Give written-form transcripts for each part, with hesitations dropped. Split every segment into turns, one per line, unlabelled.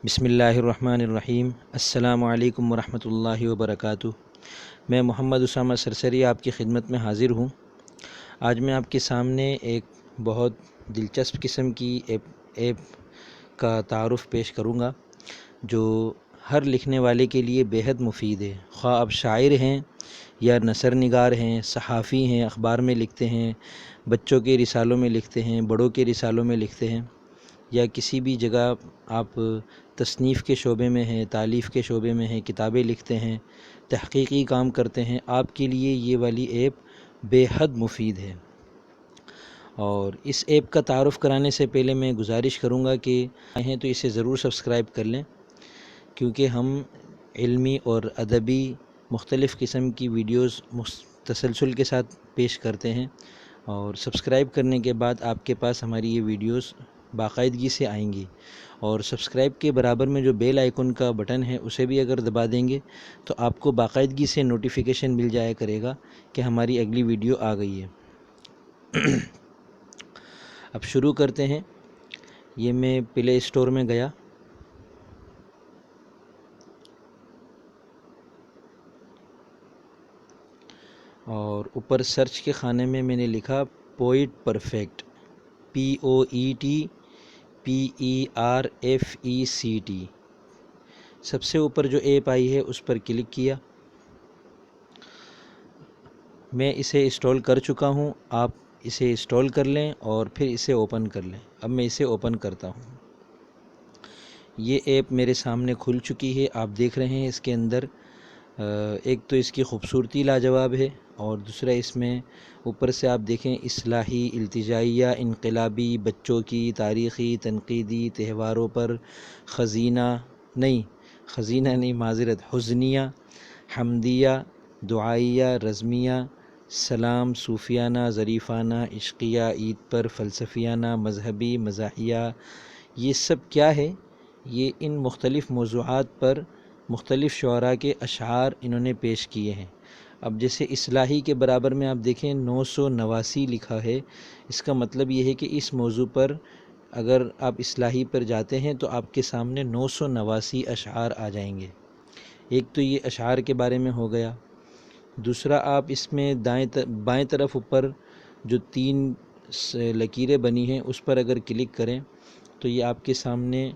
بسم اللہ الرحمن الرحیم۔ السلام علیکم ورحمۃ اللہ وبرکاتہ۔ میں محمد اسامہ سرسری آپ کی خدمت میں حاضر ہوں۔ آج میں آپ کے سامنے ایک بہت دلچسپ قسم کی ایپ کا تعارف پیش کروں گا جو ہر لکھنے والے کے لیے بیحد مفید ہے، خواہ آپ شاعر ہیں یا نثر نگار ہیں، صحافی ہیں، اخبار میں لکھتے ہیں، بچوں کے رسالوں میں لکھتے ہیں، بڑوں کے رسالوں میں لکھتے ہیں، یا کسی بھی جگہ آپ تصنیف کے شعبے میں ہیں، تالیف کے شعبے میں ہیں، کتابیں لکھتے ہیں، تحقیقی کام کرتے ہیں، آپ کے لیے یہ والی ایپ بے حد مفید ہے۔ اور اس ایپ کا تعارف کرانے سے پہلے میں گزارش کروں گا کہ آئے ہیں تو اسے ضرور سبسکرائب کر لیں، کیونکہ ہم علمی اور ادبی مختلف قسم کی ویڈیوز تسلسل کے ساتھ پیش کرتے ہیں، اور سبسکرائب کرنے کے بعد آپ کے پاس ہماری یہ ویڈیوز باقاعدگی سے آئیں گی، اور سبسکرائب کے برابر میں جو بیل آئیکن کا بٹن ہے اسے بھی اگر دبا دیں گے تو آپ کو باقاعدگی سے نوٹیفیکیشن مل جایا کرے گا کہ ہماری اگلی ویڈیو آ گئی ہے۔ اب شروع کرتے ہیں۔ یہ میں پلے اسٹور میں گیا اور اوپر سرچ کے خانے میں نے لکھا پوئٹ پرفیکٹ، POETPERFECT۔ سب سے اوپر جو ایپ آئی ہے اس پر کلک کیا۔ میں اسے انسٹال کر چکا ہوں، آپ اسے انسٹال کر لیں اور پھر اسے اوپن کر لیں۔ اب میں اسے اوپن کرتا ہوں۔ یہ ایپ میرے سامنے کھل چکی ہے، آپ دیکھ رہے ہیں اس کے اندر ایک تو اس کی خوبصورتی لاجواب ہے، اور دوسرا اس میں اوپر سے آپ دیکھیں اصلاحی، التجائیہ، انقلابی، بچوں کی، تاریخی، تنقیدی، تہواروں پر، معذرت، حزنیہ، حمدیہ، دعائیہ، رزمیہ، سلام، صوفیانہ، ظریفانہ، عشقیہ، عید پر، فلسفیانہ، مذہبی، مزاحیہ۔ یہ سب کیا ہے؟ یہ ان مختلف موضوعات پر مختلف شعراء کے اشعار انہوں نے پیش کیے ہیں۔ اب جیسے اصلاحی کے برابر میں آپ دیکھیں 989 لکھا ہے، اس کا مطلب یہ ہے کہ اس موضوع پر اگر آپ اصلاحی پر جاتے ہیں تو آپ کے سامنے 989 اشعار آ جائیں گے۔ ایک تو یہ اشعار کے بارے میں ہو گیا، دوسرا آپ اس میں بائیں طرف اوپر جو 3 لکیریں بنی ہیں اس پر اگر کلک کریں تو یہ آپ کے سامنے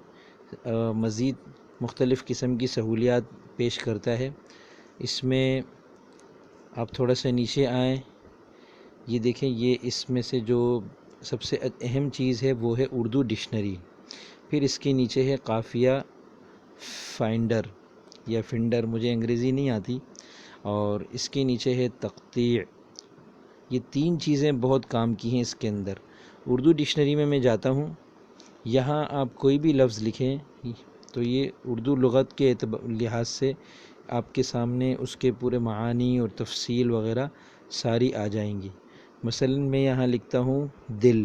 مزید مختلف قسم کی سہولیات پیش کرتا ہے۔ اس میں آپ تھوڑا سا نیچے آئیں، یہ دیکھیں، یہ اس میں سے جو سب سے اہم چیز ہے وہ ہے اردو ڈکشنری، پھر اس کے نیچے ہے قافیہ فائنڈر یا فنڈر، مجھے انگریزی نہیں آتی، اور اس کے نیچے ہے تقطیع۔ یہ 3 چیزیں بہت کام کی ہیں اس کے اندر۔ اردو ڈکشنری میں جاتا ہوں، یہاں آپ کوئی بھی لفظ لکھیں تو یہ اردو لغت کے لحاظ سے آپ کے سامنے اس کے پورے معانی اور تفصیل وغیرہ ساری آ جائیں گی۔ مثلا میں یہاں لکھتا ہوں دل،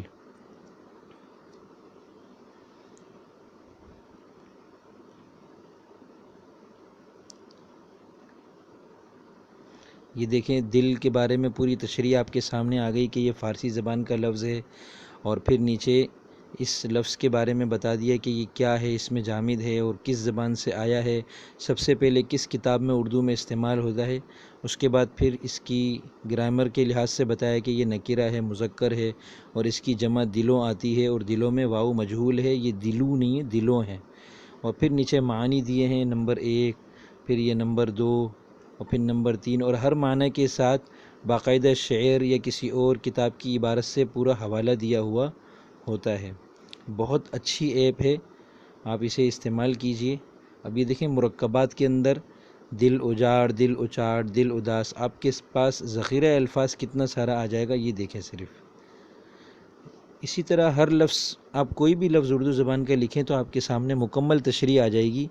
یہ دیکھیں دل کے بارے میں پوری تشریح آپ کے سامنے آ گئی کہ یہ فارسی زبان کا لفظ ہے، اور پھر نیچے اس لفظ کے بارے میں بتا دیا کہ یہ کیا ہے، اس میں جامد ہے اور کس زبان سے آیا ہے، سب سے پہلے کس کتاب میں اردو میں استعمال ہوتا ہے، اس کے بعد پھر اس کی گرامر کے لحاظ سے بتایا کہ یہ نکرہ ہے، مذکر ہے، اور اس کی جمع دلوں آتی ہے، اور دلوں میں واو مجہول ہے، یہ دلوں نہیں ہے، دلوں ہیں۔ اور پھر نیچے معنی دیے ہیں، نمبر 1، پھر یہ نمبر 2، اور پھر نمبر 3، اور ہر معنی کے ساتھ باقاعدہ شعر یا کسی اور کتاب کی عبارت سے پورا حوالہ دیا ہوا ہوتا ہے۔ بہت اچھی ایپ ہے، آپ اسے استعمال کیجئے۔ اب یہ دیکھیں مرکبات کے اندر دل اجاڑ، دل اچاڑ، دل اداس، آپ کے پاس ذخیرہ الفاظ کتنا سارا آ جائے گا، یہ دیکھیں صرف۔ اسی طرح ہر لفظ، آپ کوئی بھی لفظ اردو زبان کا لکھیں تو آپ کے سامنے مکمل تشریح آ جائے گی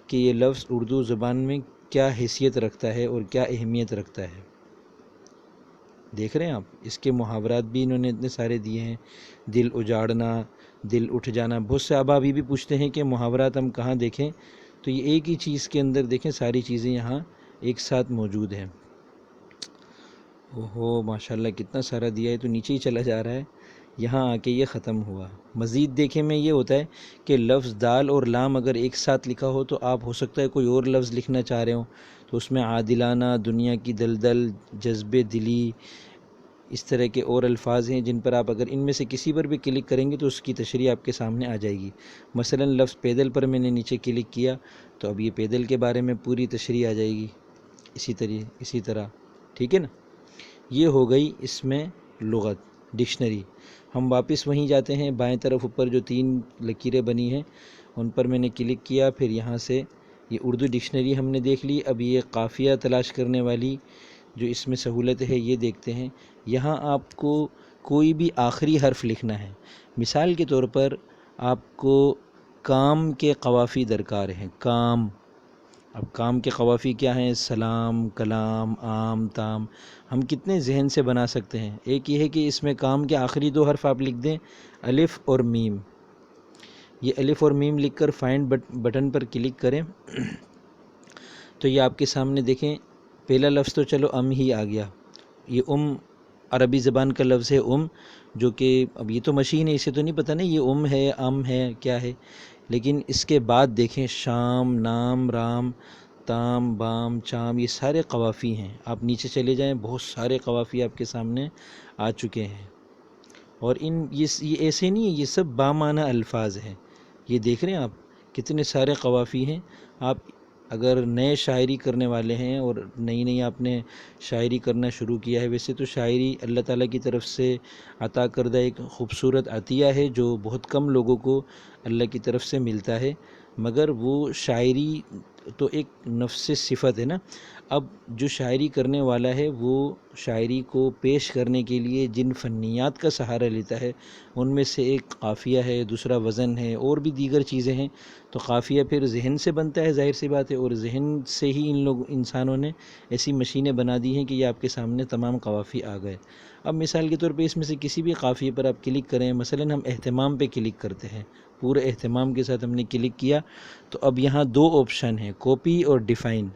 کہ یہ لفظ اردو زبان میں کیا حیثیت رکھتا ہے اور کیا اہمیت رکھتا ہے۔ دیکھ رہے ہیں آپ، اس کے محاورات بھی انہوں نے اتنے سارے دیے ہیں، دل اجاڑنا، دل اٹھ جانا۔ بہت سے آبا ابھی بھی پوچھتے ہیں کہ محاورات ہم کہاں دیکھیں، تو یہ ایک ہی چیز کے اندر دیکھیں، ساری چیزیں یہاں ایک ساتھ موجود ہیں۔ اوہو ماشاءاللہ کتنا سارا دیا ہے، تو نیچے ہی چلا جا رہا ہے۔ یہاں آ کے یہ ختم ہوا۔ مزید دیکھیں میں یہ ہوتا ہے کہ لفظ دال اور لام اگر ایک ساتھ لکھا ہو تو آپ ہو سکتا ہے کوئی اور لفظ لکھنا چاہ رہے ہوں، تو اس میں عادلانہ، دنیا کی دلدل، جذب دلی، اس طرح کے اور الفاظ ہیں جن پر آپ اگر ان میں سے کسی پر بھی کلک کریں گے تو اس کی تشریح آپ کے سامنے آ جائے گی۔ مثلا لفظ پیدل پر میں نے نیچے کلک کیا تو اب یہ پیدل کے بارے میں پوری تشریح آ جائے گی، اسی طرح ٹھیک ہے نا۔ یہ ہو گئی اس میں لغت، ڈکشنری۔ ہم واپس وہیں جاتے ہیں، بائیں طرف اوپر جو 3 لکیریں بنی ہیں ان پر میں نے کلک کیا، پھر یہاں سے یہ اردو ڈکشنری ہم نے دیکھ لی۔ اب یہ قافیہ تلاش کرنے والی جو اس میں سہولت ہے یہ دیکھتے ہیں۔ یہاں آپ کو کوئی بھی آخری حرف لکھنا ہے۔ مثال کے طور پر آپ کو کام کے قوافی درکار ہیں، کام۔ اب کام کے قوافی کیا ہیں؟ سلام، کلام، عام، تام۔ ہم کتنے ذہن سے بنا سکتے ہیں؟ ایک یہ ہے کہ اس میں کام کے آخری 2 حرف آپ لکھ دیں، الف اور میم۔ یہ الف اور میم لکھ کر فائنڈ بٹن پر کلک کریں تو یہ آپ کے سامنے دیکھیں پہلا لفظ تو چلو ہی آ گیا۔ یہ عربی زبان کا لفظ ہے جو کہ اب یہ تو مشین ہے، اسے تو نہیں پتہ نا یہ ہے، ہے، کیا ہے، لیکن اس کے بعد دیکھیں شام، نام، رام، تام، بام، چام، یہ سارے قوافی ہیں۔ آپ نیچے چلے جائیں، بہت سارے قوافی آپ کے سامنے آ چکے ہیں، اور یہ ایسے نہیں ہے، یہ سب بامعنی الفاظ ہیں۔ یہ دیکھ رہے ہیں آپ کتنے سارے قوافی ہیں۔ آپ اگر نئے شاعری کرنے والے ہیں اور نئی آپ نے شاعری کرنا شروع کیا ہے، ویسے تو شاعری اللہ تعالیٰ کی طرف سے عطا کردہ ایک خوبصورت عطیہ ہے جو بہت کم لوگوں کو اللہ کی طرف سے ملتا ہے، مگر وہ شاعری تو ایک نفس صفت ہے نا۔ اب جو شاعری کرنے والا ہے وہ شاعری کو پیش کرنے کے لیے جن فنیات کا سہارا لیتا ہے ان میں سے ایک قافیہ ہے، دوسرا وزن ہے، اور بھی دیگر چیزیں ہیں۔ تو قافیہ پھر ذہن سے بنتا ہے، ظاہر سی بات ہے، اور ذہن سے ہی انسانوں نے ایسی مشینیں بنا دی ہیں کہ یہ آپ کے سامنے تمام قوافی آ گئے۔ اب مثال کے طور پہ اس میں سے کسی بھی قافیے پر آپ کلک کریں، مثلا ہم اہتمام پہ کلک کرتے ہیں، پورے اہتمام کے ساتھ ہم نے کلک کیا تو اب یہاں 2 آپشن ہیں، کاپی اور ڈیفائن۔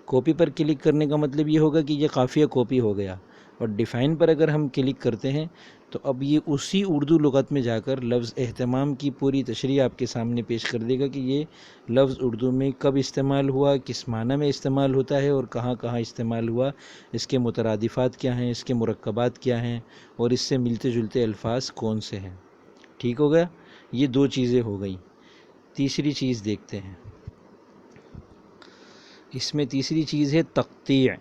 کاپی پر کلک کرنے کا مطلب یہ ہوگا کہ یہ قافیہ کاپی ہو گیا، اور ڈیفائن پر اگر ہم کلک کرتے ہیں تو اب یہ اسی اردو لغت میں جا کر لفظ اہتمام کی پوری تشریح آپ کے سامنے پیش کر دے گا کہ یہ لفظ اردو میں کب استعمال ہوا، کس معنی میں استعمال ہوتا ہے، اور کہاں کہاں استعمال ہوا، اس کے مترادفات کیا ہیں، اس کے مرکبات کیا ہیں، اور اس سے ملتے جلتے الفاظ کون سے ہیں۔ ٹھیک ہو گیا؟ یہ 2 چیزیں ہو گئیں۔ تیسری چیز دیکھتے ہیں، اس میں تیسری چیز ہے تقطیع،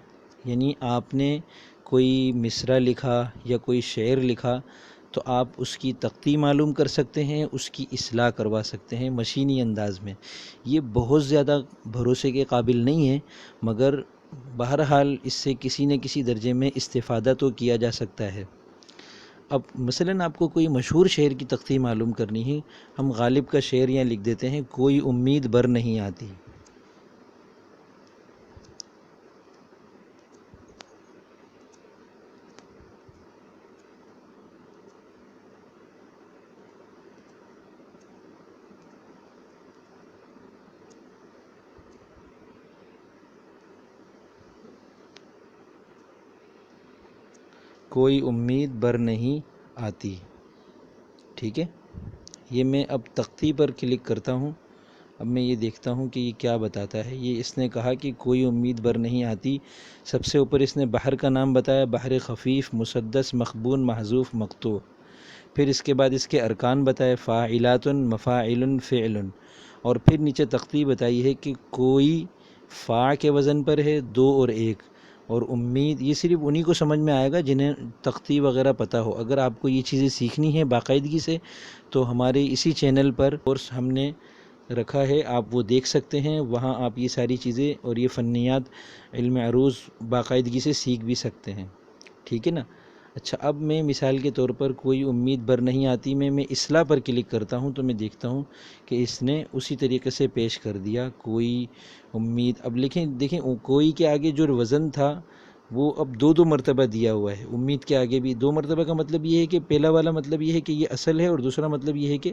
یعنی آپ نے کوئی مصرع لکھا یا کوئی شعر لکھا تو آپ اس کی تقطیع معلوم کر سکتے ہیں، اس کی اصلاح کروا سکتے ہیں مشینی انداز میں۔ یہ بہت زیادہ بھروسے کے قابل نہیں ہے، مگر بہرحال اس سے کسی نہ کسی درجے میں استفادہ تو کیا جا سکتا ہے۔ اب مثلا آپ کو کوئی مشہور شعر کی تقطیع معلوم کرنی ہے، ہم غالب کا شعر یہاں لکھ دیتے ہیں، کوئی امید بر نہیں آتی۔ کوئی امید بر نہیں آتی، ٹھیک ہے۔ یہ میں اب تقطیع پر کلک کرتا ہوں، اب میں یہ دیکھتا ہوں کہ یہ کیا بتاتا ہے۔ یہ اس نے کہا کہ کوئی امید بر نہیں آتی، سب سے اوپر اس نے بحر کا نام بتایا، بحر خفیف، مسدس، مخبون، محذوف، مقطوع۔ پھر اس کے بعد اس کے ارکان بتائے، فاعلات، مفاعل، فعل، اور پھر نیچے تقطیع بتائی ہے کہ کوئی فا کے وزن پر ہے، 2 اور 1، اور امید یہ صرف انہی کو سمجھ میں آئے گا جنہیں تقطیع وغیرہ پتہ ہو۔ اگر آپ کو یہ چیزیں سیکھنی ہیں باقاعدگی سے تو ہمارے اسی چینل پر کورس ہم نے رکھا ہے، آپ وہ دیکھ سکتے ہیں، وہاں آپ یہ ساری چیزیں اور یہ فنیات علم عروض باقاعدگی سے سیکھ بھی سکتے ہیں، ٹھیک ہے نا۔ اچھا، اب میں مثال کے طور پر کوئی امید بر نہیں آتی میں اصلاح پر کلک کرتا ہوں تو میں دیکھتا ہوں کہ اس نے اسی طریقے سے پیش کر دیا، کوئی امید۔ اب دیکھیں کوئی کے آگے جو وزن تھا وہ اب 2 مرتبہ دیا ہوا ہے، امید کے آگے بھی 2 مرتبہ کا مطلب یہ ہے کہ پہلا والا مطلب یہ ہے کہ یہ اصل ہے، اور دوسرا مطلب یہ ہے کہ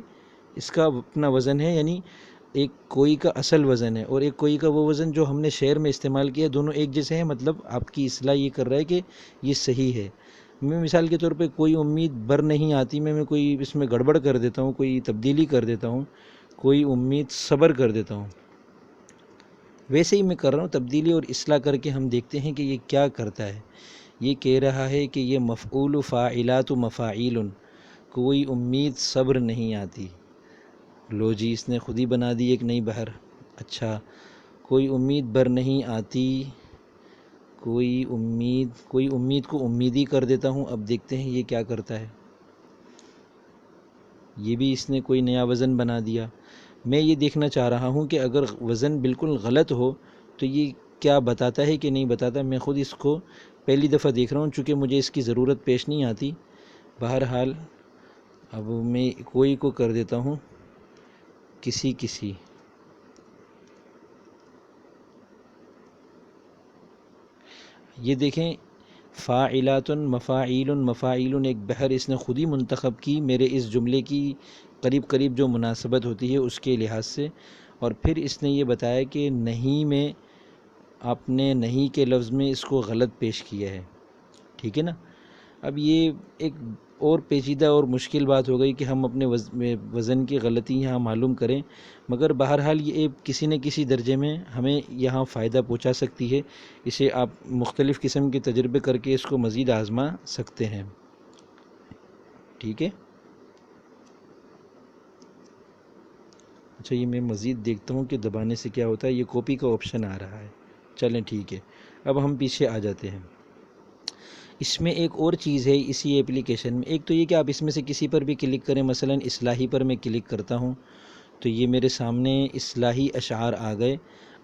اس کا اپنا وزن ہے، یعنی ایک کوئی کا اصل وزن ہے اور ایک کوئی کا وہ وزن جو ہم نے شعر میں استعمال کیا، دونوں ایک جیسے ہیں، مطلب آپ کی اصلاح یہ کر رہا ہے کہ یہ صحیح ہے۔ میں مثال کے طور پہ کوئی امید بر نہیں آتی میں کوئی اس میں گڑبڑ کر دیتا ہوں، کوئی تبدیلی کر دیتا ہوں، کوئی امید صبر کر دیتا ہوں، ویسے ہی میں کر رہا ہوں تبدیلی اور اصلاح کر کے ہم دیکھتے ہیں کہ یہ کیا کرتا ہے۔ یہ کہہ رہا ہے کہ یہ مفعول فاعلات و مفاعیل، کوئی امید صبر نہیں آتی۔ لو جی اس نے خود ہی بنا دی ایک نئی بحر۔ اچھا، کوئی امید بر نہیں آتی، کوئی امید کو امیدی کر دیتا ہوں۔ اب دیکھتے ہیں یہ کیا کرتا ہے۔ یہ بھی اس نے کوئی نیا وزن بنا دیا۔ میں یہ دیکھنا چاہ رہا ہوں کہ اگر وزن بالکل غلط ہو تو یہ کیا بتاتا ہے کہ نہیں بتاتا۔ میں خود اس کو پہلی دفعہ دیکھ رہا ہوں، چونکہ مجھے اس کی ضرورت پیش نہیں آتی۔ بہرحال اب میں کوئی کو کر دیتا ہوں کسی۔ یہ دیکھیں فاعلات مفاعیل مفاعیل، ایک بحر اس نے خود ہی منتخب کی میرے اس جملے کی قریب جو مناسبت ہوتی ہے اس کے لحاظ سے، اور پھر اس نے یہ بتایا کہ نہیں میں آپ نے نہیں کے لفظ میں اس کو غلط پیش کیا ہے، ٹھیک ہے نا۔ اب یہ ایک اور پیچیدہ اور مشکل بات ہو گئی کہ ہم اپنے وزن کی غلطی یہاں معلوم کریں، مگر بہرحال یہ کسی نہ کسی درجے میں ہمیں یہاں فائدہ پہنچا سکتی ہے۔ اسے آپ مختلف قسم کے تجربے کر کے اس کو مزید آزما سکتے ہیں، ٹھیک ہے۔ اچھا یہ میں مزید دیکھتا ہوں کہ دبانے سے کیا ہوتا ہے۔ یہ کاپی کا آپشن آ رہا ہے، چلیں ٹھیک ہے۔ اب ہم پیچھے آ جاتے ہیں۔ اس میں ایک اور چیز ہے اسی ایپلیکیشن میں، ایک تو یہ کہ آپ اس میں سے کسی پر بھی کلک کریں، مثلا اصلاحی پر میں کلک کرتا ہوں تو یہ میرے سامنے اصلاحی اشعار آ گئے۔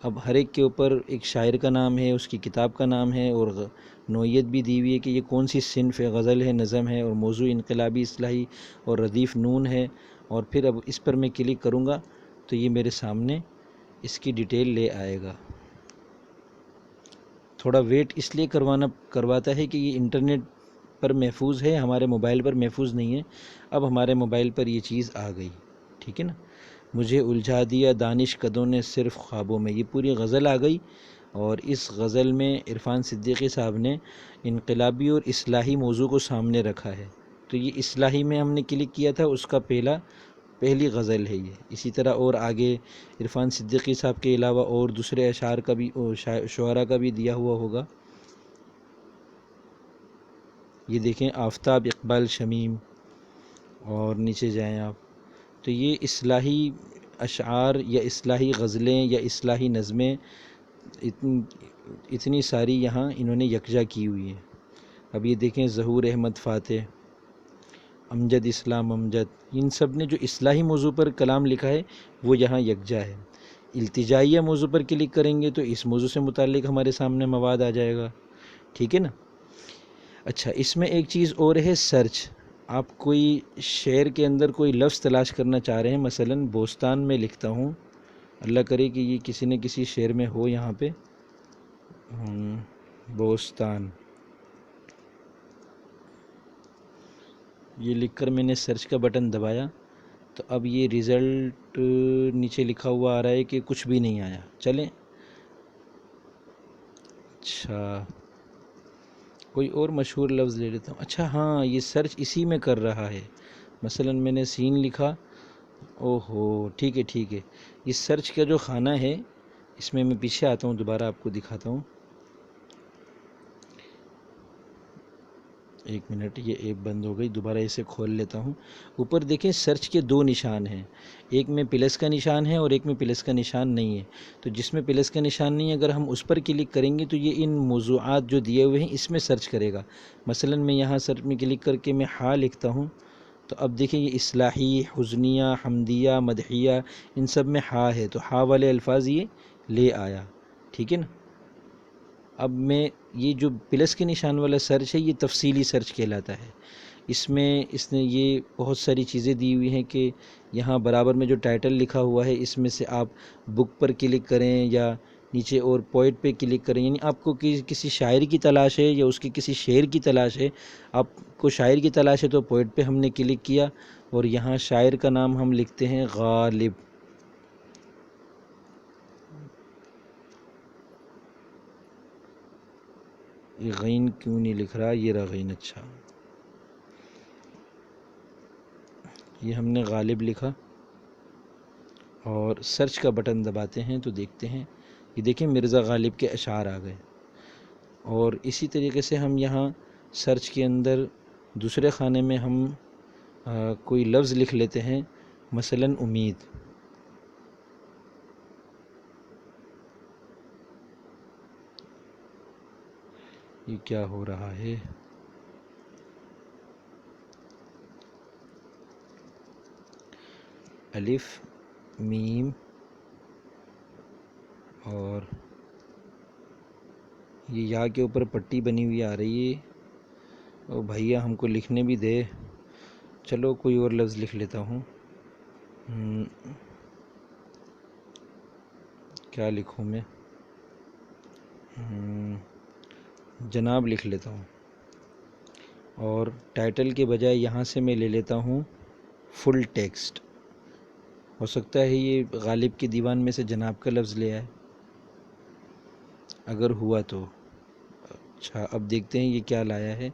اب ہر ایک کے اوپر ایک شاعر کا نام ہے، اس کی کتاب کا نام ہے، اور نوعیت بھی دی ہوئی ہے کہ یہ کون سی صنف ہے، غزل ہے، نظم ہے، اور موضوع انقلابی اصلاحی اور ردیف نون ہے۔ اور پھر اب اس پر میں کلک کروں گا تو یہ میرے سامنے اس کی ڈیٹیل لے آئے گا۔ تھوڑا ویٹ اس لیے کرواتا ہے کہ یہ انٹرنیٹ پر محفوظ ہے، ہمارے موبائل پر محفوظ نہیں ہے۔ اب ہمارے موبائل پر یہ چیز آ گئی، ٹھیک ہے نا۔ مجھے الجھا دیا دانش قدوں نے صرف خوابوں میں، یہ پوری غزل آ گئی، اور اس غزل میں عرفان صدیقی صاحب نے انقلابی اور اصلاحی موضوع کو سامنے رکھا ہے۔ تو یہ اصلاحی میں ہم نے کلک کیا تھا، اس کا پہلی غزل ہے یہ۔ اسی طرح اور آگے عرفان صدیقی صاحب کے علاوہ اور دوسرے اشعار کا بھی، شعراء کا بھی دیا ہوا ہوگا۔ یہ دیکھیں آفتاب اقبال شمیم، اور نیچے جائیں آپ تو یہ اصلاحی اشعار یا اصلاحی غزلیں یا اصلاحی نظمیں اتنی ساری یہاں انہوں نے یکجا کی ہوئی ہیں۔ اب یہ دیکھیں ظہور احمد فاتح، امجد اسلام امجد، ان سب نے جو اصلاحی موضوع پر کلام لکھا ہے وہ یہاں یکجا ہے۔ التجائیہ موضوع پر کلک کریں گے تو اس موضوع سے متعلق ہمارے سامنے مواد آ جائے گا، ٹھیک ہے نا۔ اچھا اس میں ایک چیز اور ہے، سرچ۔ آپ کوئی شعر کے اندر کوئی لفظ تلاش کرنا چاہ رہے ہیں، مثلا بوستان میں لکھتا ہوں، اللہ کرے کہ یہ کسی نہ کسی شعر میں ہو یہاں پہ، بوستان، یہ لکھ کر میں نے سرچ کا بٹن دبایا تو اب یہ ریزلٹ نیچے لکھا ہوا آ رہا ہے کہ کچھ بھی نہیں آیا۔ چلیں اچھا کوئی اور مشہور لفظ لے لیتا ہوں۔ اچھا ہاں یہ سرچ اسی میں کر رہا ہے، مثلا میں نے سین لکھا، اوہو ٹھیک ہے۔ یہ سرچ کا جو خانہ ہے اس میں پیچھے آتا ہوں، دوبارہ آپ کو دکھاتا ہوں، ایک منٹ، یہ ایپ بند ہو گئی، دوبارہ اسے کھول لیتا ہوں۔ اوپر دیکھیں سرچ کے دو نشان ہیں، ایک میں پلس کا نشان ہے اور ایک میں پلس کا نشان نہیں ہے۔ تو جس میں پلس کا نشان نہیں ہے اگر ہم اس پر کلک کریں گے تو یہ ان موضوعات جو دیے ہوئے ہیں اس میں سرچ کرے گا۔ مثلا میں یہاں سرچ میں کلک کر کے میں ہا لکھتا ہوں تو اب دیکھیں یہ اصلاحی، حزنیہ، حمدیہ، مدحیہ، ان سب میں ہا ہے تو ہا والے الفاظ یہ لے آیا، ٹھیک ہے نا۔ اب میں یہ جو پلس کے نشان والا سرچ ہے یہ تفصیلی سرچ کہلاتا ہے۔ اس میں اس نے یہ بہت ساری چیزیں دی ہوئی ہیں کہ یہاں برابر میں جو ٹائٹل لکھا ہوا ہے اس میں سے آپ بک پر کلک کریں یا نیچے اور پوئٹ پہ کلک کریں، یعنی آپ کو کسی شاعر کی تلاش ہے یا اس کی کسی شعر کی تلاش ہے۔ آپ کو شاعر کی تلاش ہے تو پوئٹ پہ ہم نے کلک کیا، اور یہاں شاعر کا نام ہم لکھتے ہیں غالب۔ یہ غین کیوں نہیں لکھ رہا؟ یہ رہا غین، اچھا یہ ہم نے غالب لکھا اور سرچ کا بٹن دباتے ہیں تو دیکھتے ہیں، یہ دیکھیں مرزا غالب کے اشعار آ گئے۔ اور اسی طریقے سے ہم یہاں سرچ کے اندر دوسرے خانے میں ہم کوئی لفظ لکھ لیتے ہیں، مثلا امید۔ یہ کیا ہو رہا ہے؟ الف میم اور یہ یا کے اوپر پٹی بنی ہوئی آ رہی ہے، او بھیا ہم کو لکھنے بھی دے۔ چلو کوئی اور لفظ لکھ لیتا ہوں، کیا لکھوں میں؟ جناب لکھ لیتا ہوں، اور ٹائٹل کے بجائے یہاں سے میں لے لیتا ہوں فل ٹیکسٹ۔ ہو سکتا ہے یہ غالب کے دیوان میں سے جناب کا لفظ لے آئے، اگر ہوا تو اچھا۔ اب دیکھتے ہیں یہ کیا لایا ہے۔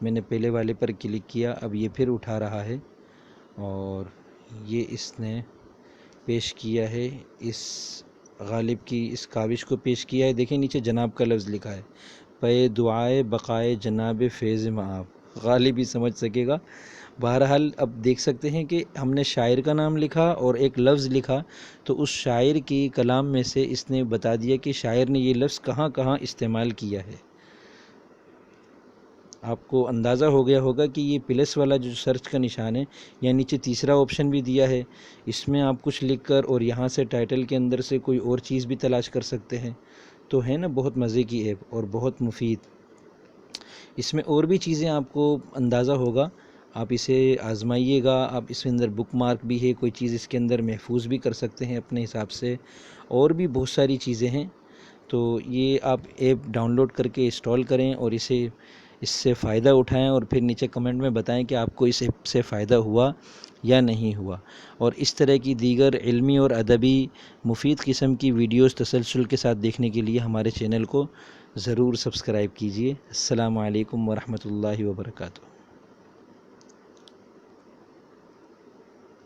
میں نے پہلے والے پر کلک کیا، اب یہ پھر اٹھا رہا ہے اور یہ اس نے پیش کیا ہے، اس غالب کی اس کاوش کو پیش کیا ہے۔ دیکھیں نیچے جناب کا لفظ لکھا ہے، پے دعائے بقائے جناب فیض مآب، غالب ہی سمجھ سکے گا۔ بہرحال اب دیکھ سکتے ہیں کہ ہم نے شاعر کا نام لکھا اور ایک لفظ لکھا، تو اس شاعر کی کلام میں سے اس نے بتا دیا کہ شاعر نے یہ لفظ کہاں کہاں استعمال کیا ہے۔ آپ کو اندازہ ہو گیا ہوگا کہ یہ پلس والا جو سرچ کا نشان ہے، یا نیچے تیسرا آپشن بھی دیا ہے، اس میں آپ کچھ لکھ کر اور یہاں سے ٹائٹل کے اندر سے کوئی اور چیز بھی تلاش کر سکتے ہیں۔ تو ہے نا بہت مزے کی ایپ اور بہت مفید۔ اس میں اور بھی چیزیں آپ کو اندازہ ہوگا، آپ اسے آزمائیے گا۔ آپ اس کے اندر بک مارک بھی ہے، کوئی چیز اس کے اندر محفوظ بھی کر سکتے ہیں اپنے حساب سے، اور بھی بہت ساری چیزیں ہیں۔ تو یہ آپ ایپ ڈاؤن لوڈ کر کے انسٹال کریں اور اس سے فائدہ اٹھائیں، اور پھر نیچے کمنٹ میں بتائیں کہ آپ کو اس ایپ سے فائدہ ہوا یا نہیں ہوا۔ اور اس طرح کی دیگر علمی اور ادبی مفید قسم کی ویڈیوز تسلسل کے ساتھ دیکھنے کے لیے ہمارے چینل کو ضرور سبسکرائب کیجیے۔ السلام علیکم ورحمۃ اللہ وبرکاتہ۔